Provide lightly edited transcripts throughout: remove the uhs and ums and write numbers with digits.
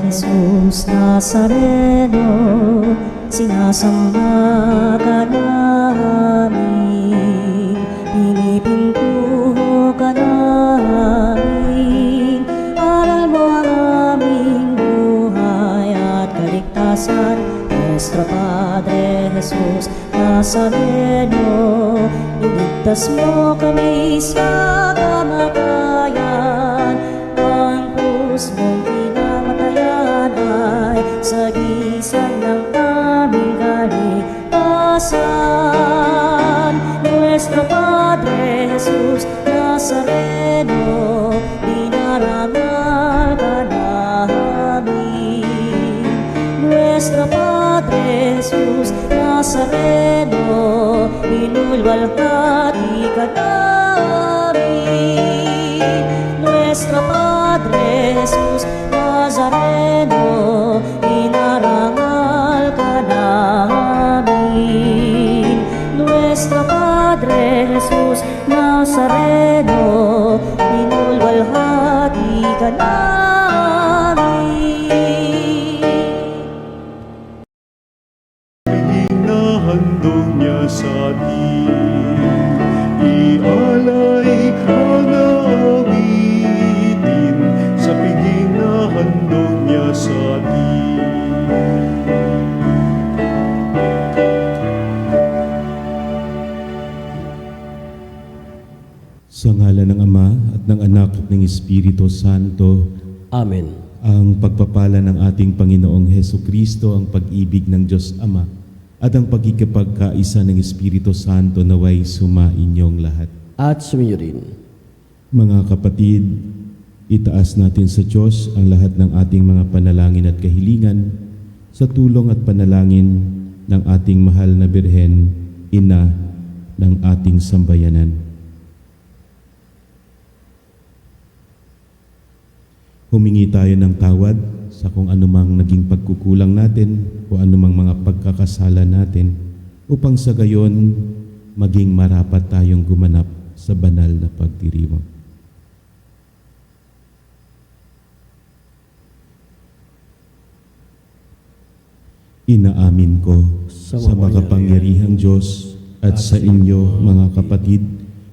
Jesus Nazareno, sinasamba ka namin, pinipintuho ka namin. Aral mo ang aming buhay at kaligtasan, Nuestro Padre Jesus Nazareno. Iligtas mo kami sa kamatayan, ang krus mong pinamatayan ay sagisag ng aming kaligtasan. Nuestro Padre Jesus Nazareno, dinarangal ka namin. Nuestro Padre Jesus Nazareno, inulwalhati ka namin. Nuestro Padre Jesus Nazareno, inarangal ka namin. Nuestro Padre Jesus Nazareno, inulwalhati ka namin. Hinahandog niya sa atin, ialay ang awitin sa piging na handog niya sa atin. Sa ngalan ng Ama at ng Anak at ng Espiritu Santo. Amen. Ang pagpapala ng ating Panginoong Hesukristo, ang pag-ibig ng Diyos Ama, at ang pagkikipagkaisa ng Espiritu Santo naway sumainyong lahat. At sumayo rin. Mga kapatid, itaas natin sa Diyos ang lahat ng ating mga panalangin at kahilingan sa tulong at panalangin ng ating mahal na Birhen, Ina ng ating sambayanan. Humingi tayo ng tawad sa kung anumang naging pagkukulang natin o anumang mga pagkakasala natin upang sa gayon maging marapat tayong gumanap sa banal na pagdiriwang. Inaamin ko sa makapangyarihang Diyos at sa inyo mga kapatid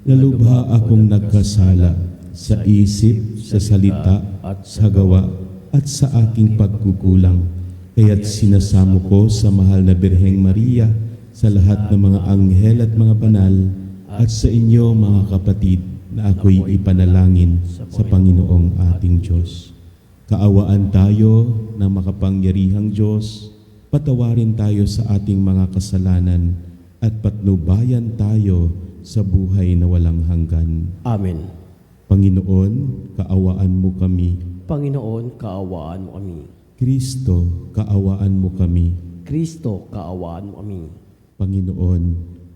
na lubha akong nagkasala sa isip, sa salita, sa gawa, at sa aking pagkukulang. Kaya't sinasamo ko sa mahal na Birheng Maria, sa lahat ng mga anghel at mga banal, at sa inyo mga kapatid na ako'y ipanalangin sa Panginoong ating Diyos. Kaawaan tayo ng makapangyarihang Diyos, patawarin tayo sa ating mga kasalanan, at patnubayan tayo sa buhay na walang hanggan. Amen. Panginoon, kaawaan mo kami. Panginoon, kaawaan mo kami. Kristo, kaawaan mo kami. Kristo, kaawaan mo kami. Panginoon,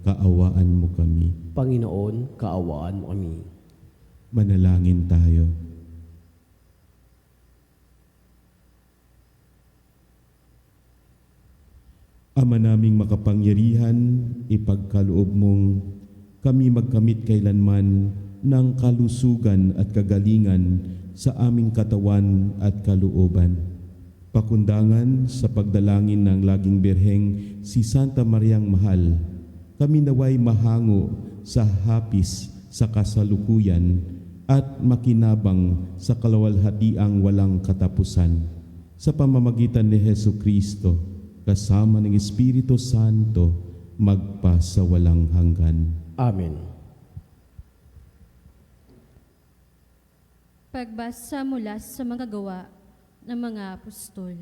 kaawaan mo kami. Panginoon, kaawaan mo kami. Manalangin tayo. Ama naming makapangyarihan, ipagkaloob mong kami magkamit kailanman ng kalusugan at kagalingan sa aming katawan at kalooban. Pakundangan sa pagdalangin ng laging Birheng si Santa Mariang Mahal, kami naway mahango sa hapis sa kasalukuyan at makinabang sa kalawalhatiang walang katapusan. Sa pamamagitan ni Hesukristo, kasama ng Espiritu Santo, magpa sa walang hanggan. Amen. Pagbasa mula sa mga gawa ng mga apostol.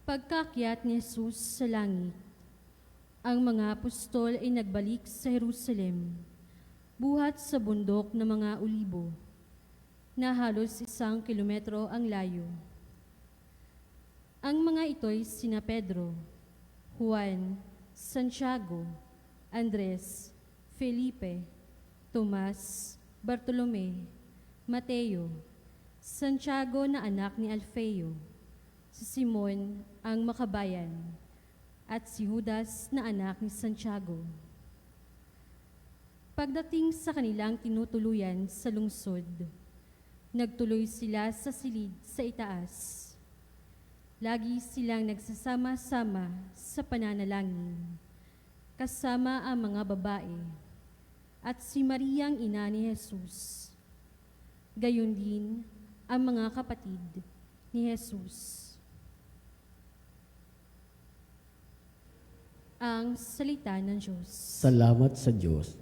Pagkakyat ni Jesus sa langit, ang mga apostol ay nagbalik sa Jerusalem, buhat sa bundok ng mga Olibo, na halos 1 kilometro ang layo. Ang mga ito'y sina Pedro, Juan, Santiago, Andres, Felipe, Tomas, Bartolome, Mateo, Santiago na anak ni Alfeo, si Simon ang Makabayan, at si Judas na anak ni Santiago. Pagdating sa kanilang tinutuluyan sa lungsod, Nagtuloy sila sa silid sa itaas. Lagi silang nagsasama-sama sa pananalangin, kasama ang mga babae, at si Mariang ina ni Jesus. Gayon din ang mga kapatid ni Jesus. Ang salita ng Diyos. Salamat sa Diyos.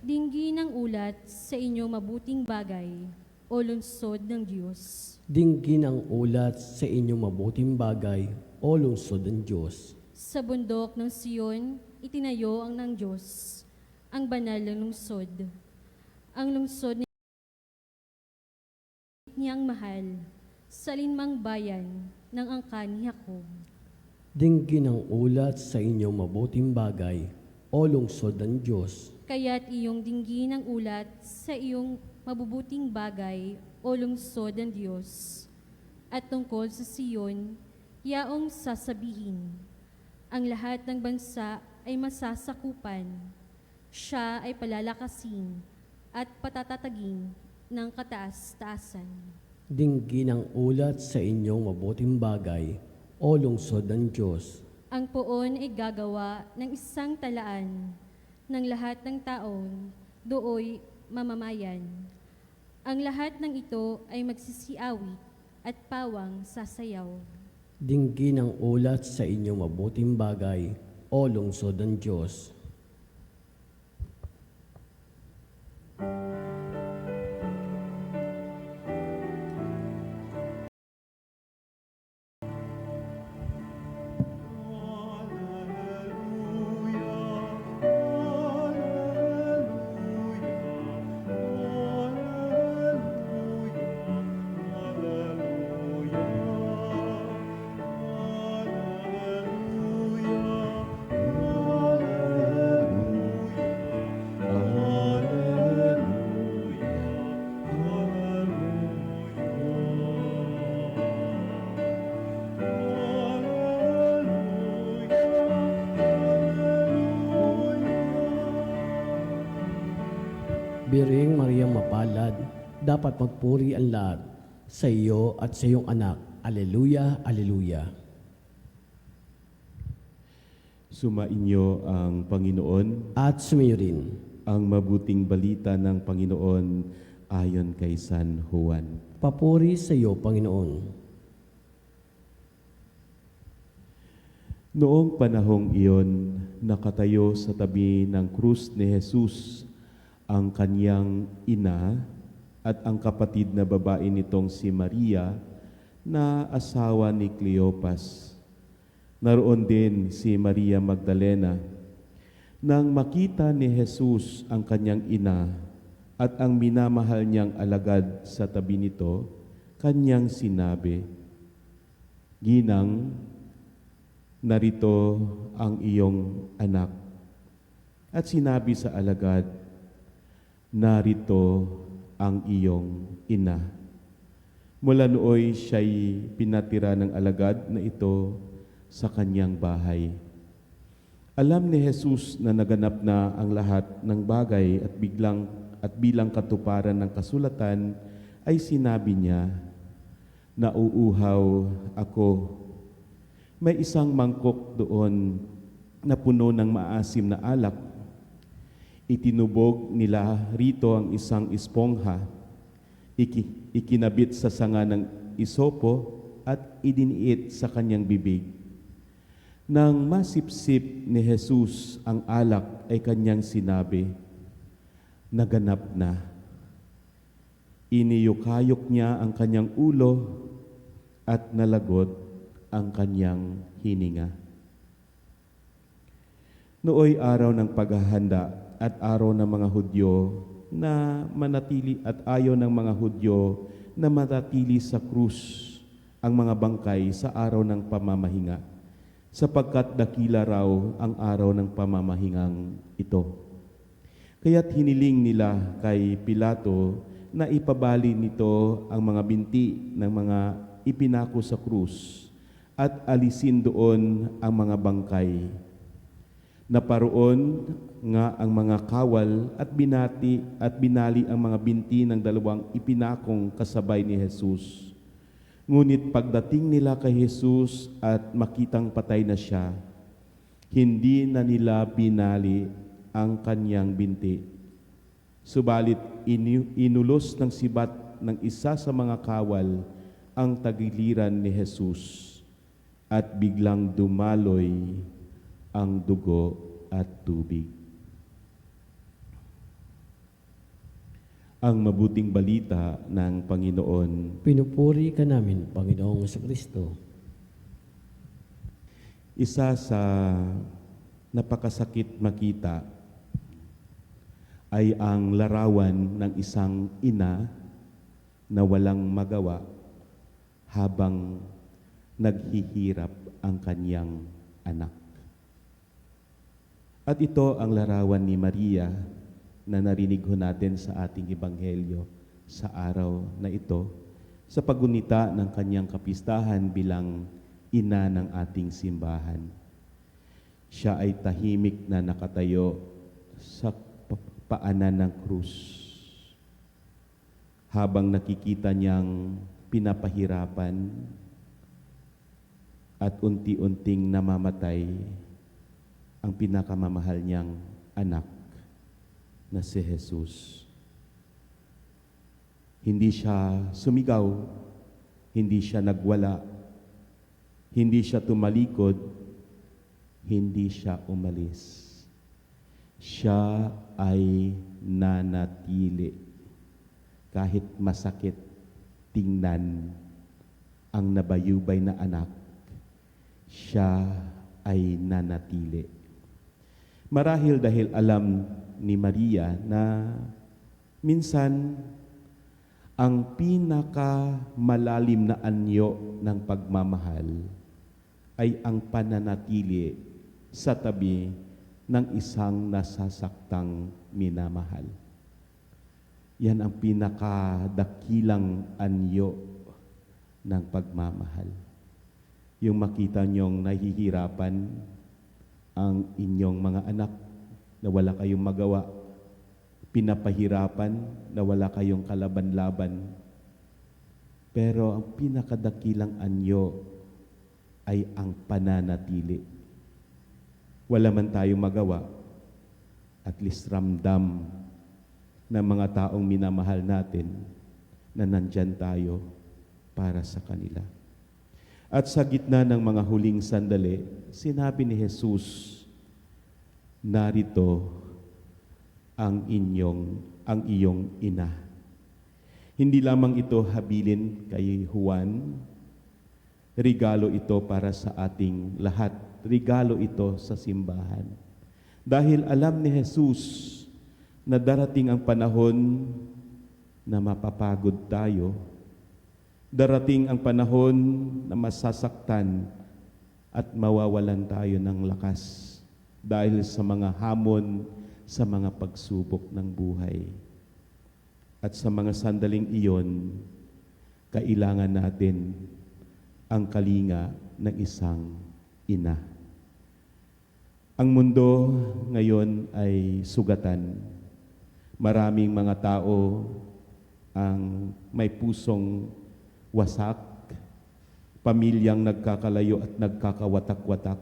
Dinggin ang ulat sa inyong mabuting bagay, o lungsod ng Diyos. Dinggin ang ulat sa inyong mabuting bagay, o lungsod ng Diyos. Sa bundok ng Siyon, itinayo ang ng Diyos, ang banal na lungsod. Ang lungsod niyang mahal, sa linmang bayan ng angkan ni Jacob. Dinggin ang ulat sa inyong mabuting bagay, o lungsod ng Diyos. Kaya't iyong dinggin ang ulat sa iyong mabubuting bagay, o lungsod ng Diyos. At tungkol sa Siyon, yaong sasabihin, ang lahat ng bansa ay masasakupan. Siya ay palalakasin at patatatagin ng kataas-taasan. Dinggin ang ulat sa inyong mabuting bagay, o lungsod ng Diyos. Ang poon ay gagawa ng isang talaan ng lahat ng taong dooy mamamayan. Ang lahat ng ito ay magsisiawit at pawang sasayaw. Dinggin ang ulat sa inyong mabuting bagay, o lungsod ng Diyos. Biring Maria mapalad, dapat magpuri ang lahat sa iyo at sa iyong anak. Aleluya, aleluya. Sumainyo ang Panginoon, At sumayo rin. ang mabuting balita ng Panginoon ayon kay San Juan. Papuri sa iyo, Panginoon. Noong panahong iyon, nakatayo sa tabi ng krus ni Jesus ang kanyang ina at ang kapatid na babae nitong si Maria na asawa ni Cleopas. Naroon din si Maria Magdalena. Nang makita ni Jesus ang kanyang ina at ang minamahal niyang alagad sa tabi nito, kanyang sinabi, "Ginang, narito ang iyong anak." At sinabi sa alagad, "Narito ang iyong ina." Mula nooy siya'y pinatira ng alagad na ito sa kanyang bahay. Alam ni Jesus na naganap na ang lahat ng bagay at bilang katuparan ng kasulatan ay sinabi niya, "Nauuhaw ako." May isang mangkok doon na puno ng maasim na alak. Itinubog nila rito ang isang espongha, ikinabit sa sanga ng isopo at idiniit sa kanyang bibig. Nang masipsip ni Jesus ang alak ay kanyang sinabi, "Naganap na." Iniyukayok niya ang kanyang ulo at nalagot ang kanyang hininga. Nooy araw ng paghahanda at araw ng mga Hudyo na manatili at ayaw ng mga Hudyo na manatili sa krus ang mga bangkay sa araw ng pamamahinga, sapagkat dakila raw ang araw ng pamamahingang ito. Kaya't hiniling nila kay Pilato na ipabali nito ang mga binti ng mga ipinako sa krus at alisin doon ang mga bangkay. Naparoon nga ang mga kawal at binali ang mga binti ng dalawang ipinakong kasabay ni Jesus. Ngunit pagdating nila kay Jesus at makitang patay na siya, hindi na nila binali ang kanyang binti. Subalit inulos ng sibat ng isa sa mga kawal ang tagiliran ni Jesus at biglang dumaloy ang dugo at tubig. Ang mabuting balita ng Panginoon. Pinupuri ka namin, Panginoong Kristo. Isa sa napakasakit makita ay ang larawan ng isang ina na walang magawa habang naghihirap ang kanyang anak. At ito ang larawan ni Maria na narinig ho natin sa ating ebanghelyo sa araw na ito sa paggunita ng kanyang kapistahan bilang ina ng ating simbahan. Siya ay tahimik na nakatayo sa paanan ng krus habang nakikita niyang pinapahirapan at unti-unting namamatay ang pinakamamahal niyang anak na si Jesus. Hindi siya sumigaw, hindi siya nagwala, hindi siya tumalikod, hindi siya umalis. Siya ay nanatili kahit masakit tingnan ang nabayubay na anak. Siya ay nanatili. Marahil dahil alam ni Maria na minsan ang pinakamalalim na anyo ng pagmamahal ay ang pananatili sa tabi ng isang nasasaktang minamahal. Yan ang pinakadakilang anyo ng pagmamahal. Yung makita niyong nahihirapan ang inyong mga anak na wala kayong magawa, pinapahirapan na wala kayong kalaban-laban. Pero ang pinakadakilang anyo ay ang pananatili. Wala man tayong magawa, at least ramdam ng mga taong minamahal natin na nandyan tayo para sa kanila. At sa gitna ng mga huling sandali, sinabi ni Jesus, narito ang iyong ina. Hindi lamang ito habilin kay Juan, regalo ito para sa ating lahat. Regalo ito sa simbahan. Dahil alam ni Jesus na darating ang panahon na mapapagod tayo, darating ang panahon na masasaktan at mawawalan tayo ng lakas dahil sa mga hamon, sa mga pagsubok ng buhay. At sa mga sandaling iyon, kailangan natin ang kalinga ng isang ina. Ang mundo ngayon ay sugatan. Maraming mga tao ang may pusong wasak, pamilyang nagkakalayo at nagkakawatak-watak,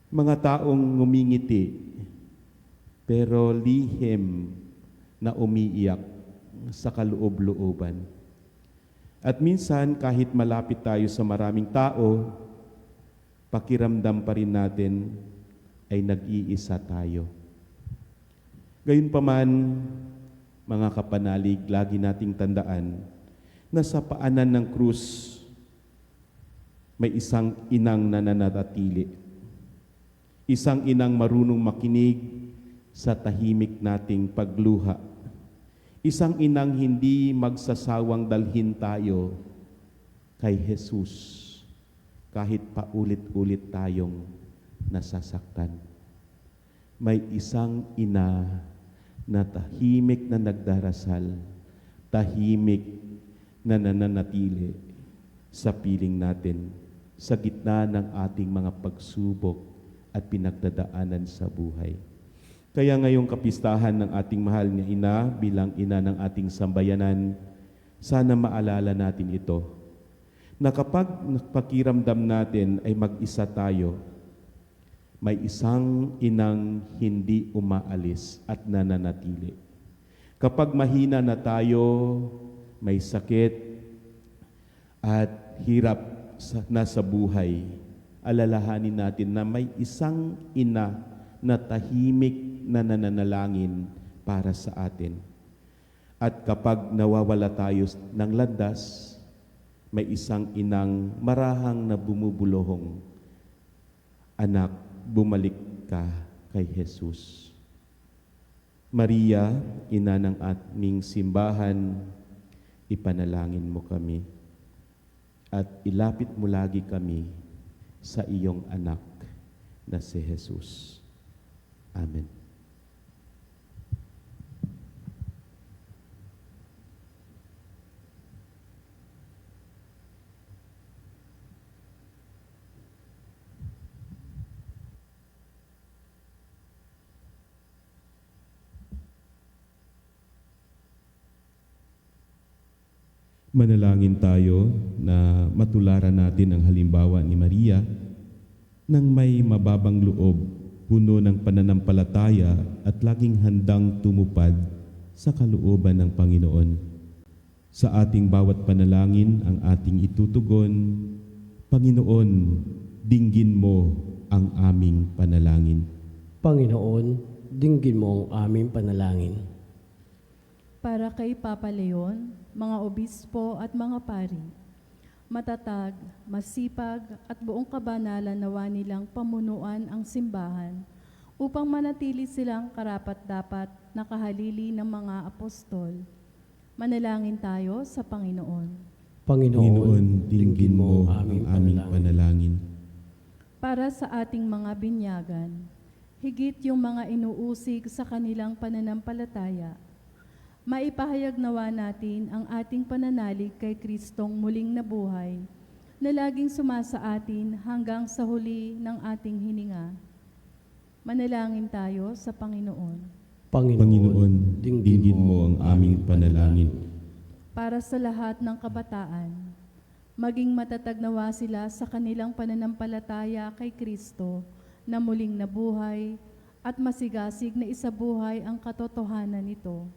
mga taong ngumingiti pero lihim na umiiyak sa kaloob-looban. At minsan kahit malapit tayo sa maraming tao, pakiramdam pa rin natin ay nag-iisa tayo. Gayunpaman, mga kapanalig, lagi nating tandaan na sa paanan ng krus may isang inang nananatili. Isang inang marunong makinig sa tahimik nating pagluha. Isang inang hindi magsasawang dalhin tayo kay Jesus kahit paulit-ulit tayong nasasaktan. May isang ina na tahimik na nagdarasal, tahimik na nananatili sa piling natin sa gitna ng ating mga pagsubok at pinagdadaanan sa buhay. Kaya ngayong kapistahan ng ating mahal na ina bilang ina ng ating sambayanan, sana maalala natin ito, na kapag pakiramdam natin ay mag-isa tayo, may isang inang hindi umaalis at nananatili. Kapag mahina na tayo, may sakit at hirap na sa buhay, alalahanin natin na may isang ina na tahimik na nananalangin para sa atin. At kapag nawawala tayo ng landas, may isang inang marahang na bumubulong, "Anak, bumalik ka kay Jesus." Maria, ina ng aming simbahan, ipanalangin mo kami at ilapit mo lagi kami sa iyong anak na si Jesus. Amen. Manalangin tayo na matularan natin ang halimbawa ni Maria nang may mababang loob, puno ng pananampalataya at laging handang tumupad sa kalooban ng Panginoon. Sa ating bawat panalangin ang ating itutugon, Panginoon, dinggin mo ang aming panalangin. Panginoon, dinggin mo ang aming panalangin. Para kay Papa Leon, mga obispo at mga pari, matatag, masipag at buong kabanalan nawa nilang pamunuan ang simbahan upang manatili silang karapat-dapat na kahalili ng mga apostol. Manalangin tayo sa Panginoon. Panginoon, dinggin mo ang aming panalangin. Para sa ating mga binyagan, higit yung mga inuusig sa kanilang pananampalataya, maipahayag nawa natin ang ating pananalig kay Kristong muling nabuhay na laging sumasa atin hanggang sa huli ng ating hininga. Manalangin tayo sa Panginoon. Panginoon, dinggin mo ang aming panalangin. Para sa lahat ng kabataan, maging matatag nawa sila sa kanilang pananampalataya kay Kristo na muling nabuhay at masigasig na isabuhay ang katotohanan nito.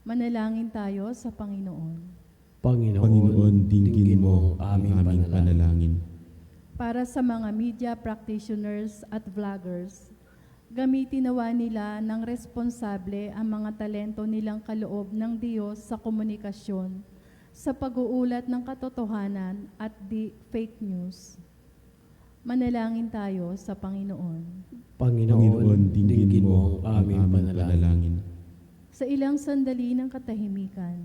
Manalangin tayo sa Panginoon. Panginoon, dinggin mo ang aming panalangin. Para sa mga media practitioners at vloggers, gamitin nawa nila ng responsable ang mga talento nilang kaloob ng Diyos sa komunikasyon, sa pag-uulat ng katotohanan at di fake news. Manalangin tayo sa Panginoon. Panginoon, dinggin mo ang aming panalangin. Sa ilang sandali ng katahimikan,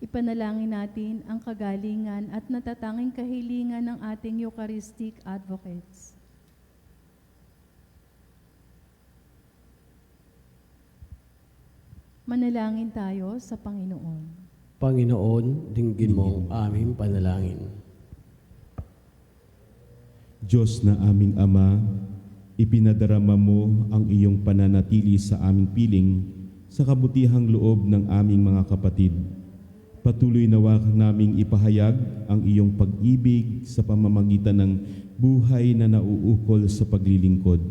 ipanalangin natin ang kagalingan at natatanging kahilingan ng ating Eucharistic advocates. Manalangin tayo sa Panginoon. Panginoon, dinggin mo ang aming panalangin. Diyos na aming Ama, ipinadarama mo ang iyong pananatili sa aming piling sa kabutihang loob ng aming mga kapatid. Patuloy nawa naming ipahayag ang iyong pag-ibig sa pamamagitan ng buhay na nauukol sa paglilingkod.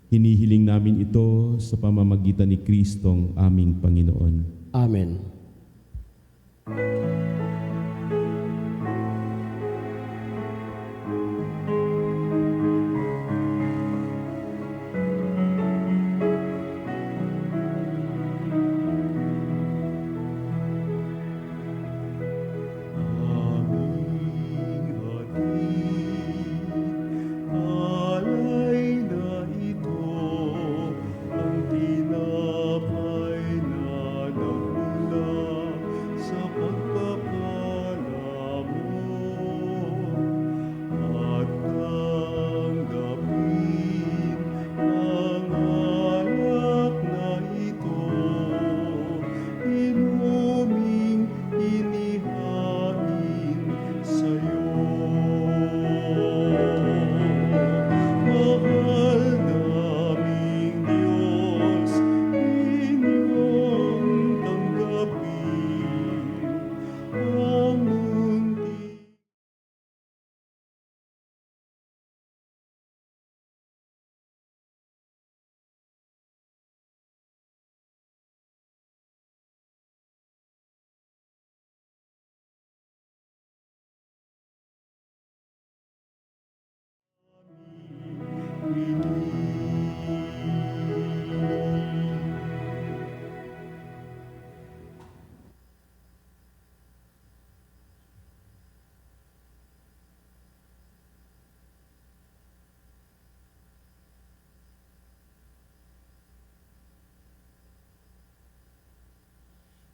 Hinihiling namin ito sa pamamagitan ni Kristong aming Panginoon. Amen. Sa pagpapalagay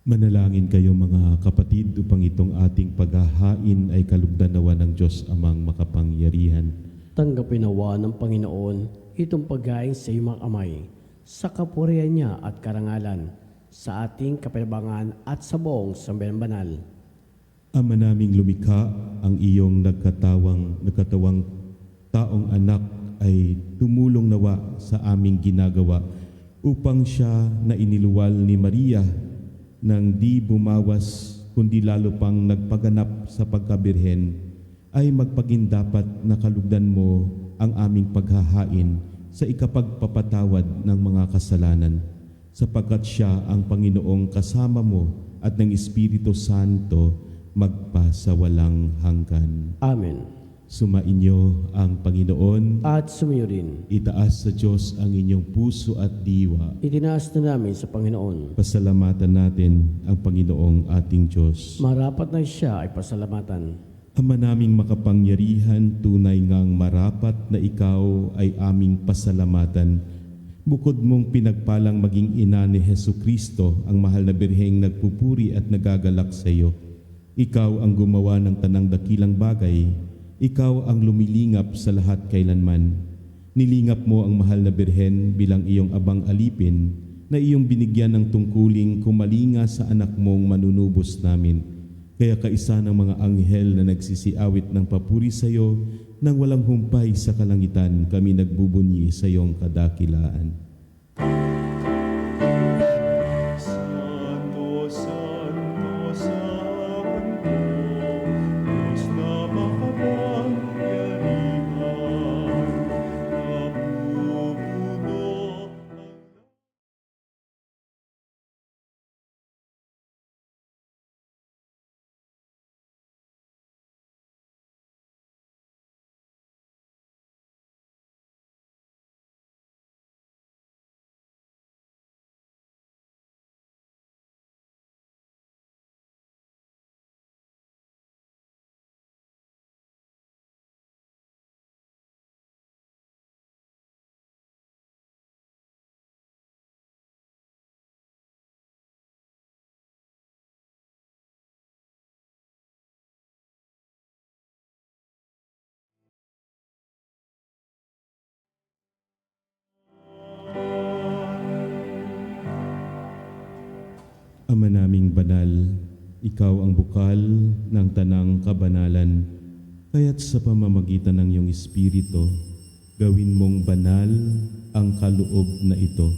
Manalangin kayo mga kapatid upang itong ating paghahain ay kalugdan nawa ng Diyos Amang makapangyarihan. Tanggapin nawa ng Panginoon itong pagkain sa iyong mga kamay, sa kapurihan niya at karangalan, sa ating kapayapaan at sa buong sambayan banal. Ama naming lumikha, ang iyong nagkatawang taong anak ay tumulong nawa sa aming ginagawa upang siya na iniluwal ni Maria nang di bumawas kundi lalo pang nagpaganap sa pagkabirhen, ay magpagindapat na kalugdan mo ang aming paghahain sa ikapagpapatawad ng mga kasalanan, sapagkat siya ang Panginoong kasama mo at ng Espiritu Santo magpasawalang hanggan. Amen. Sumainyo ang Panginoon. At sumayo rin. Itaas sa Diyos ang inyong puso at diwa. Itinaas na namin sa Panginoon. Pasalamatan natin ang Panginoong ating Diyos. Marapat na siya ay pasalamatan. Ama naming makapangyarihan, tunay ngang marapat na ikaw ay aming pasalamatan. Bukod mong pinagpalang maging ina ni Hesukristo, ang mahal na birheng nagpupuri at nagagalak sa iyo. Ikaw ang gumawa ng tanang dakilang bagay. Ikaw ang lumilingap sa lahat kailanman. Nilingap mo ang mahal na birhen bilang iyong abang alipin na iyong binigyan ng tungkuling kumalinga sa anak mong manunubos namin. Kaya kaisa ng mga anghel na nagsisiawit ng papuri sa iyo nang walang humpay sa kalangitan, kami nagbubunyi sa iyong kadakilaan. Santo, Santo, Santo, Diyos na makapangyarihan, namumuno ang Ama naming banal, ikaw ang bukal ng tanang kabanalan, kaya't sa pamamagitan ng iyong Espiritu, gawin mong banal ang kaloob na ito,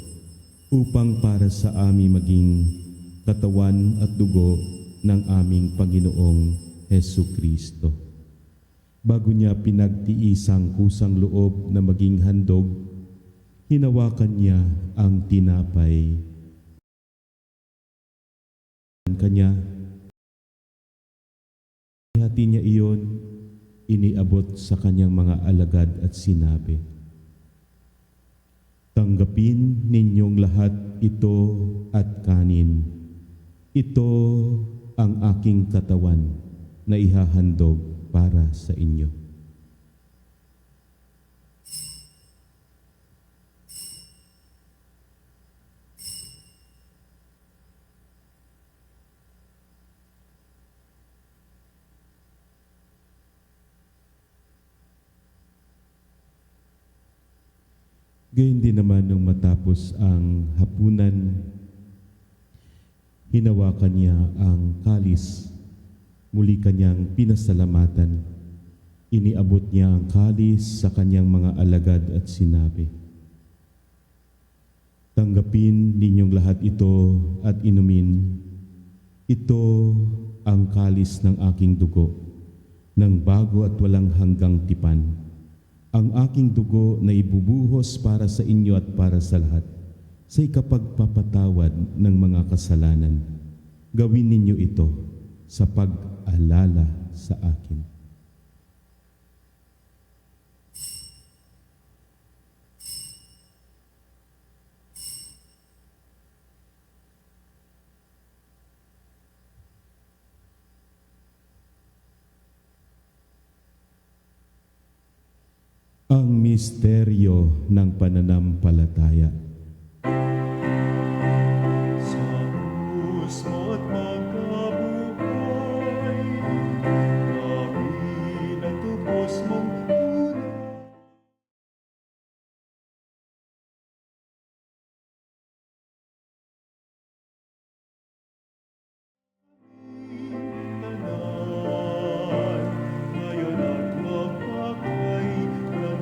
upang para sa amin maging katawan at dugo ng aming Panginoong Hesukristo. Bago niya pinagtiisang kusang loob na maging handog, hinawakan niya ang tinapay. Kanya, hati niya iyon, iniabot sa kanyang mga alagad at sinabi, "Tanggapin ninyong lahat ito at kanin. Ito ang aking katawan na ihahandog para sa inyo." Gayun din naman nung matapos ang hapunan, hinawakan niya ang kalis, muli kanyang pinasalamatan. Iniabot niya ang kalis sa kanyang mga alagad at sinabi, "Tanggapin ninyong lahat ito at inumin. Ito ang kalis ng aking dugo, ng bago at walang hanggang tipan. Ang aking dugo na ibubuhos para sa inyo at para sa lahat, sa ikapagpapatawad ng mga kasalanan. Gawin ninyo ito sa pag-alala sa akin." Ang misteryo ng pananampalataya. sa puso't mong tunay. Ngayon at magpakailanman.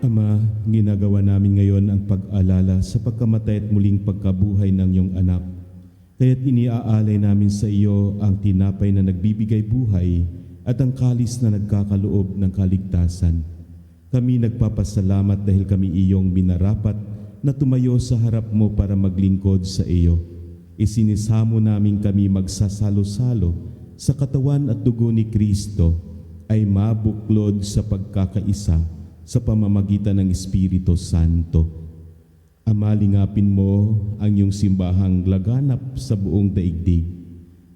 Ama, ginagawa namin ngayon ang pag-alala sa pagkamatay at muling pagkabuhay ng iyong anak. Kaya't iniaalay namin sa iyo ang tinapay na nagbibigay buhay at ang kalis na nagkakaloob ng kaligtasan. Kami nagpapasalamat dahil kami iyong minarapat na tumayo sa harap mo para maglingkod sa iyo. Isinisamo namin kami magsasalo-salo sa katawan at dugo ni Kristo ay mabuklod sa pagkakaisa sa pamamagitan ng Espiritu Santo. Ama, lingapin mo ang iyong simbahang laganap sa buong daigdig.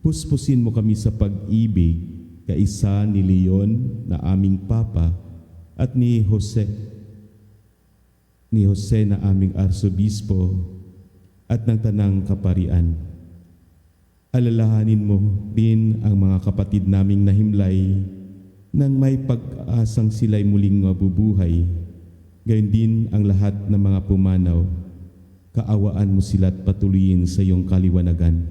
Puspusin mo kami sa pag-ibig, kaisa ni Leon na aming Papa at ni Jose na aming Arsobispo at ng Tanang Kaparian. Alalahanin mo din ang mga kapatid naming nahimlay nang may pag-asang sila'y muling mabubuhay. Gayon din ang lahat ng mga pumanaw. Kaawaan mo sila at patuloyin sa iyong kaliwanagan.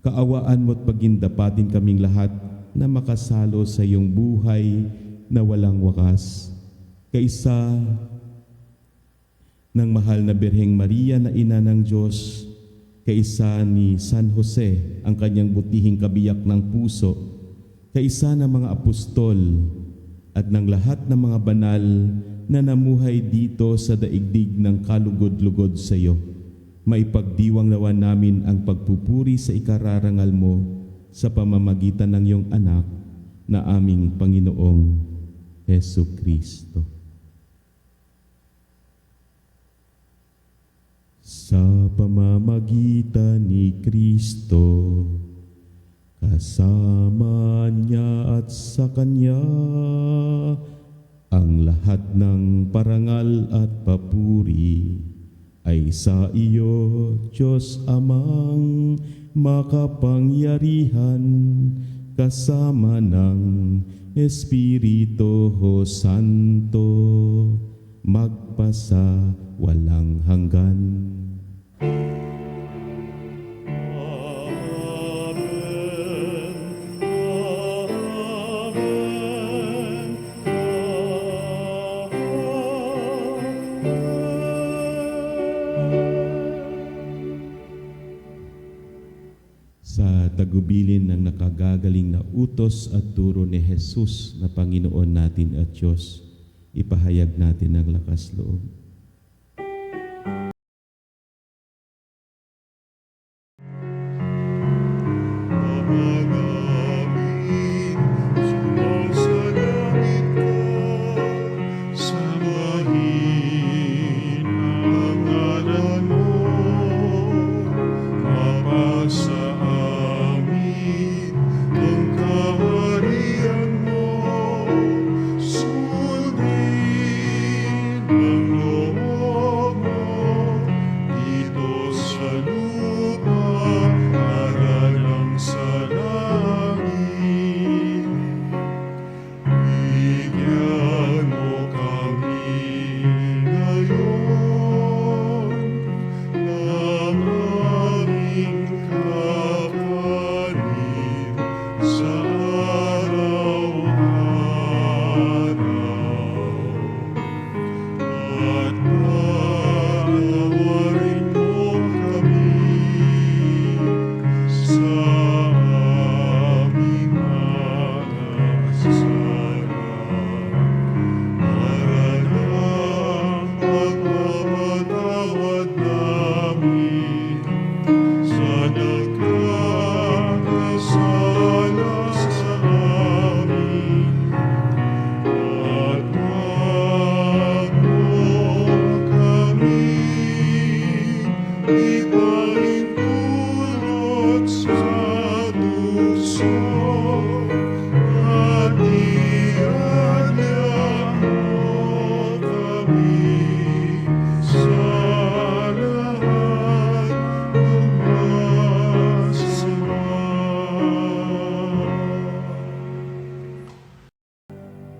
Kaawaan mo at pagindapatin kaming lahat na makasalo sa iyong buhay na walang wakas. Kaisa ng mahal na Birheng Maria na ina ng Diyos, kaisa ni San Jose ang kanyang butihing kabiyak ng puso, kaisa ng mga apostol at ng lahat ng mga banal na namuhay dito sa daigdig ng kalugod-lugod sa iyo. Maipagdiwang nawa namin ang pagpupuri sa ikararangal mo sa pamamagitan ng iyong anak na aming Panginoong Hesu Kristo. Sa pamamagitan ni Kristo, kasama niya at sa Kanya, ang lahat ng parangal at papuri ay sa iyo, Diyos Amang makapangyarihan, kasama ng Espiritu Santo, magpasa walang hanggan. Sa tagubilin ng nakagagaling na utos at turo ni Jesus na Panginoon natin at Diyos, ipahayag natin ang lakas loob. Mamagamin, sumasalangit ka, sambahin ang ngalan mo, mapasa amin ang kaharian mo, sundin ang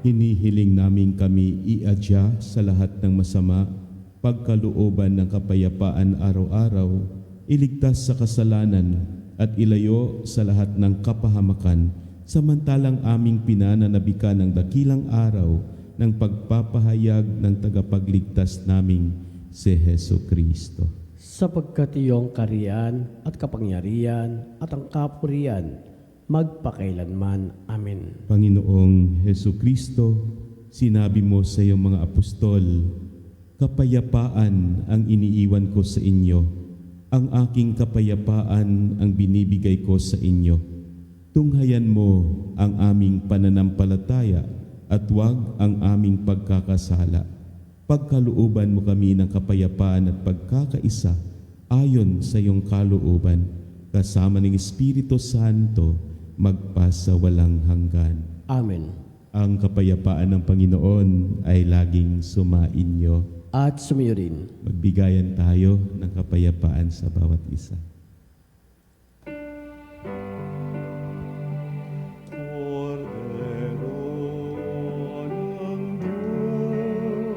hinihiling namin kami iadya sa lahat ng masama, pagkalooban ng kapayapaan araw-araw, iligtas sa kasalanan at ilayo sa lahat ng kapahamakan, samantalang aming pinananabika ng dakilang araw ng pagpapahayag ng tagapagligtas naming si Hesu Kristo. Sapagkat iyong kariyan at kapangyarihan at ang kapurihan magpakailanman. Amen. Panginoong Hesu Kristo, sinabi mo sa iyong mga apostol, kapayapaan ang iniiwan ko sa inyo, ang aking kapayapaan ang binibigay ko sa inyo. Tunghayan mo ang aming pananampalataya at huwag ang aming pagkakasala. Pagkalooban mo kami ng kapayapaan at pagkakaisa ayon sa iyong kalooban, kasama ng Espiritu Santo, magpasawalang hanggan. Amen. Ang kapayapaan ng Panginoon ay laging sumainyo. At sumayo rin. Magbigayan tayo ng kapayapaan sa bawat isa. Cordero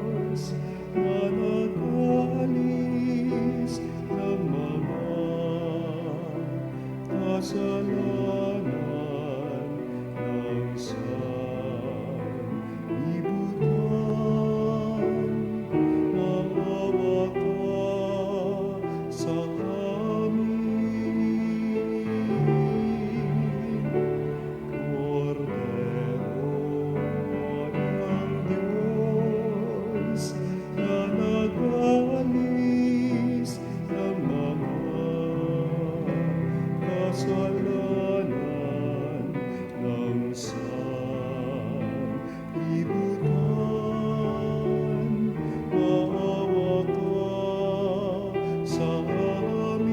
ng Diyos, na nag-alis ng mga kasalanan ng sanlibutan, maawa ka sa amin. Cordero ng Diyos, na nag-alis ng mga kasalanan ng sanlibutan, maawa ka sa amin.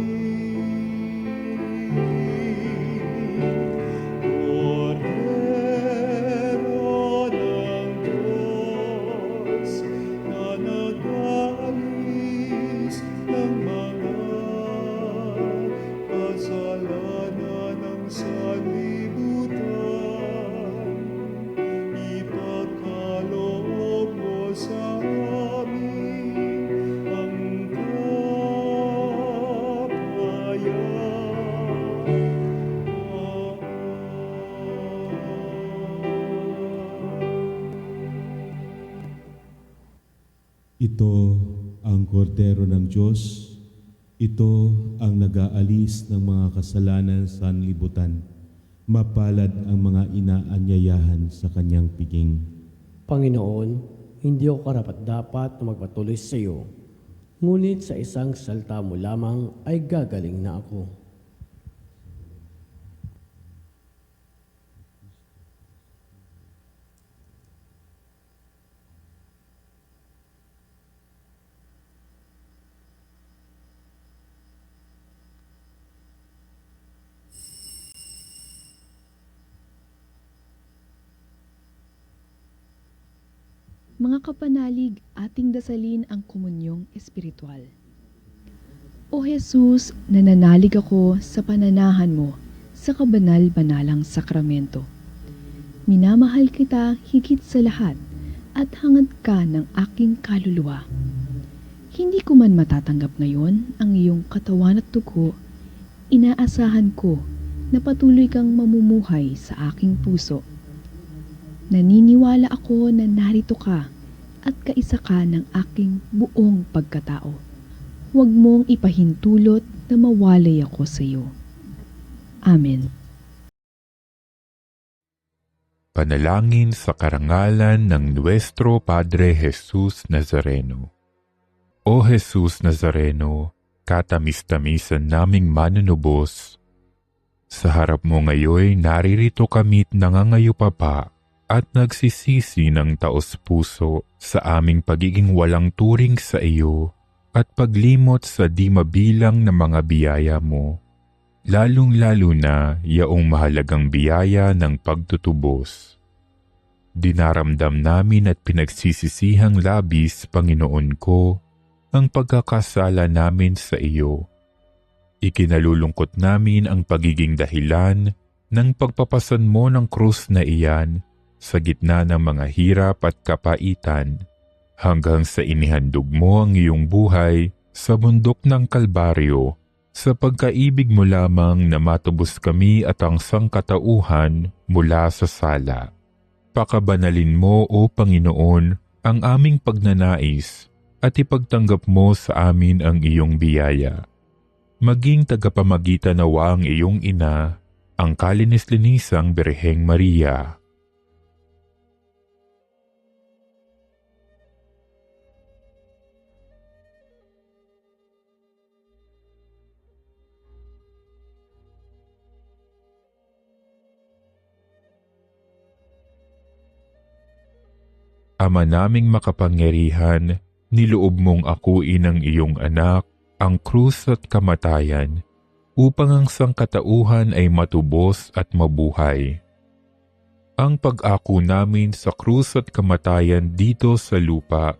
Cordero ng Diyos, na nag-alis ng mga kasalanan ng sanlibutan, ipagkaloob mo sa amin ang Ito ang kordero ng Diyos. Ito ang nag-aalis ng mga kasalanan sa sanlibutan. Mapalad ang mga inaanyayahan sa kanyang piging. Panginoon, hindi ako karapat-dapat na magpatuloy sa iyo. Ngunit sa isang salita mo lamang ay gagaling na ako. Mga kapanalig, ating dasalin ang komunyong espiritual. O Jesus, nananalig ako sa pananahan mo sa kabanal-banalang sakramento. Minamahal kita higit sa lahat at hangad ka ng aking kaluluwa. Hindi ko man matatanggap ngayon ang iyong katawan at dugo, inaasahan ko na patuloy kang mamumuhay sa aking puso. Naniniwala ako na narito ka at kaisa ka ng aking buong pagkatao. Huwag mong ipahintulot na mawalay ako sa iyo. Amen. Panalangin sa karangalan ng Nuestro Padre Jesus Nazareno. O Jesus Nazareno, katamis-tamisan naming manunubos, sa harap mo ngayon naririto kami't nangangayupapa at nagsisisi ng taos-puso sa aming pagiging walang turing sa iyo at paglimot sa di mabilang na mga biyaya mo, lalong-lalo na yaong mahalagang biyaya ng pagtutubos. Dinaramdam namin at pinagsisisihang labis, Panginoon ko, ang pagkakasala namin sa iyo. Ikinalulungkot namin ang pagiging dahilan ng pagpapasan mo ng krus na iyan sa gitna ng mga hirap at kapaitan, hanggang sa inihandog mo ang iyong buhay sa bundok ng Kalbaryo, sa pagkaibig mo lamang na matubos kami at ang sangkatauhan mula sa sala. Pakabanalin mo, O Panginoon, ang aming pagnanais at ipagtanggap mo sa amin ang iyong biyaya. Maging tagapamagitan nawa ang iyong ina, ang kalinis-linisang Birheng Maria. Ama naming makapangyarihan, niloob mong akuin ang iyong anak, ang krus at kamatayan, upang ang sangkatauhan ay matubos at mabuhay. Ang pag-ako namin sa krus at kamatayan dito sa lupa,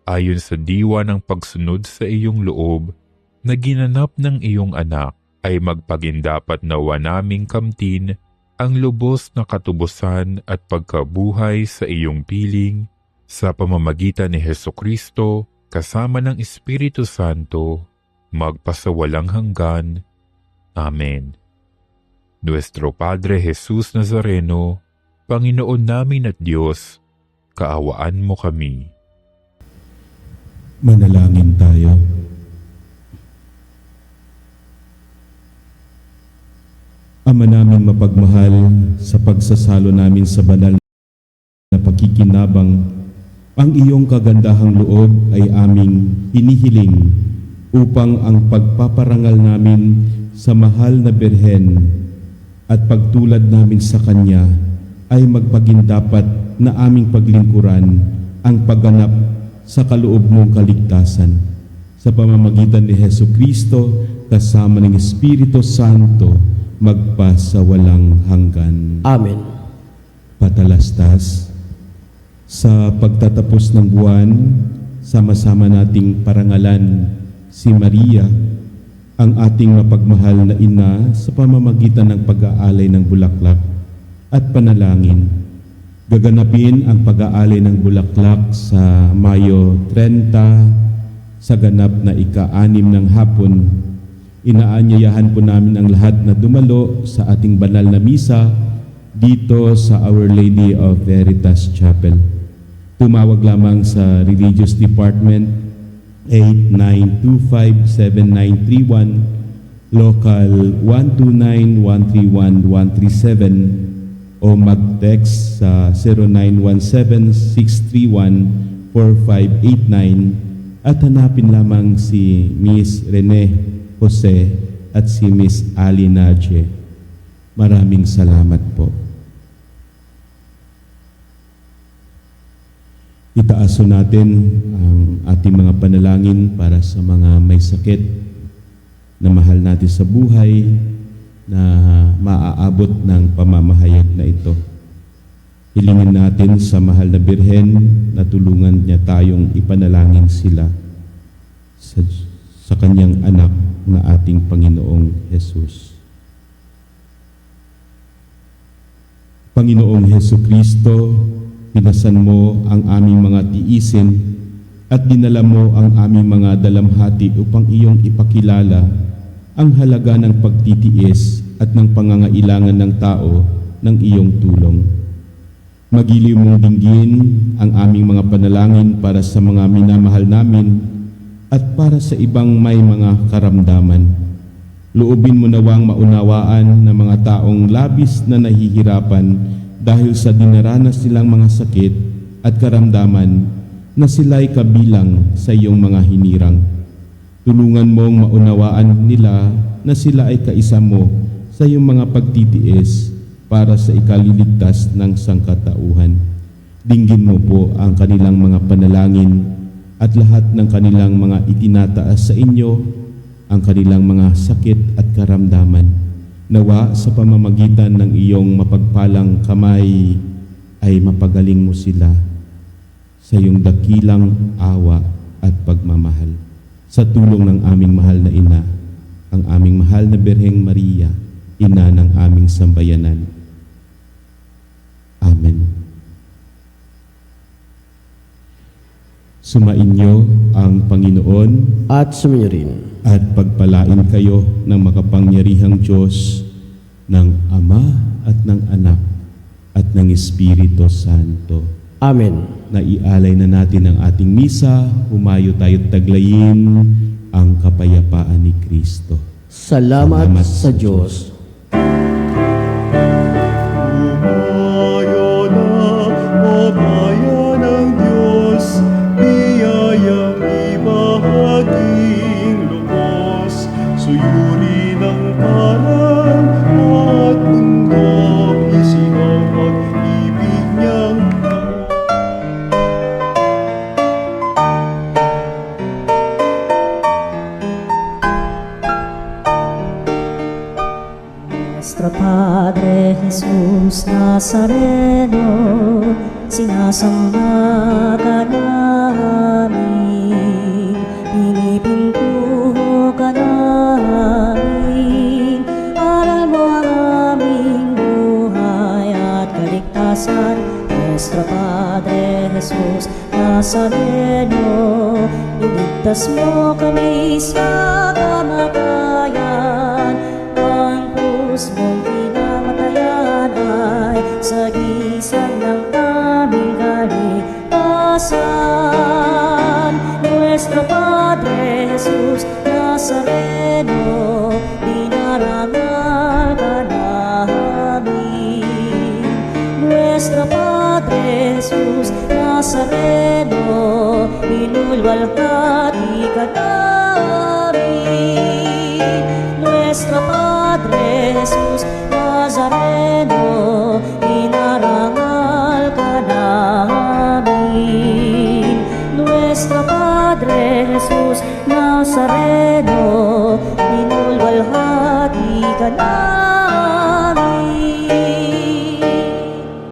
ayon sa diwa ng pagsunod sa iyong loob, na ginanap ng iyong anak, ay magpagindapat nawa naming kamtin ang lubos na katubusan at pagkabuhay sa iyong piling, sa pamamagitan ni Hesukristo, kasama ng Espiritu Santo, magpasawalang hanggan. Amen. Nuestro Padre Jesus Nazareno, Panginoon namin at Diyos, kaawaan mo kami. Manalangin tayo. Ama naming mapagmahal, sa pagsasalo namin sa banal na pakikinabang, ang iyong kagandahang loob ay aming hinihiling upang ang pagpaparangal namin sa mahal na Birhen at pagtulad namin sa Kanya ay magpagindapat na aming paglingkuran ang pagganap sa kaloob mong kaligtasan sa pamamagitan ni Hesukristo kasama ng Espiritu Santo magpasawalang hanggan. Amen. Patalastas. Sa pagtatapos ng buwan, sama-sama nating parangalan si Maria, ang ating mapagmahal na ina, sa pamamagitan ng pag-aalay ng bulaklak at panalangin. Gaganapin ang pag-aalay ng bulaklak sa Mayo 30 sa ganap na ika-6 ng hapon. Inaanyayahan po namin ang lahat na dumalo sa ating banal na misa dito sa Our Lady of Veritas Chapel. Tumawag lamang sa Religious Department 8925-7931, Local 129-131-137 o mag-text sa 0917-631-4589 at hanapin lamang si Miss Rene Jose at si Miss Ali Naje. Maraming salamat po. Itaaso natin ang ating mga panalangin para sa mga may sakit na mahal natin sa buhay na maaabot ng pamamahayag na ito. Hilingin natin sa mahal na Birhen na tulungan niya tayong ipanalangin sila sa kanyang anak na ating Panginoong Jesus. Panginoong Hesukristo, pinasan mo ang aming mga tiisin at dinala mo ang aming mga dalamhati upang iyong ipakilala ang halaga ng pagtitiis at ng pangangailangan ng tao ng iyong tulong. Magiliw mong dinggin ang aming mga panalangin para sa mga minamahal namin at para sa ibang may mga karamdaman. Loobin mo nawang maunawaan ng mga taong labis na nahihirapan dahil sa dinaranas nilang mga sakit at karamdaman na sila'y kabilang sa iyong mga hinirang. Tulungan mong maunawaan nila na sila ay kaisa mo sa iyong mga pagtitiis para sa ikaliligtas ng sangkatauhan. Dinggin mo po ang kanilang mga panalangin at lahat ng kanilang mga itinataas sa inyo, ang kanilang mga sakit at karamdaman. Nawa sa pamamagitan ng iyong mapagpalang kamay ay mapagaling mo sila sa iyong dakilang awa at pagmamahal. Sa tulong ng aming mahal na ina, ang aming mahal na Birheng Maria, ina ng aming sambayanan. Amen. Sumainyo ang Panginoon At sumayo rin. at pagpalain kayo ng makapangyarihang Diyos, ng Ama at ng Anak at ng Espiritu Santo. Amen. Naialay na natin ang ating misa, humayo tayo't taglayin ang kapayapaan ni Kristo. Salamat sa Diyos. Umayo na, o bayan ng Diyos, biyayang ibahaging lubos, suyuri ng parang at bundok, isinaw pag-ibig niyang Nuestro Padre Jesus Nazareno, sinasamba ka namin, pinipintuho ka namin, aral mo ang aming buhay at kaligtasan. Nuestro Padre Jesus Nazareno, iligtas mo kami sa kamatayan, ang krus mong pinamatayan ay sagisag ng aming kaligtasan. Nuestro Padre Jesus Nazareno, dinarangal ka namin. Nuestro Padre Jesus Nazareno, inulwalhati ka namin. Nuestro Padre Jesus Nazareno, inarangal ka namin. Nuestro Padre Jesus Nazareno, inulwalhati ka namin.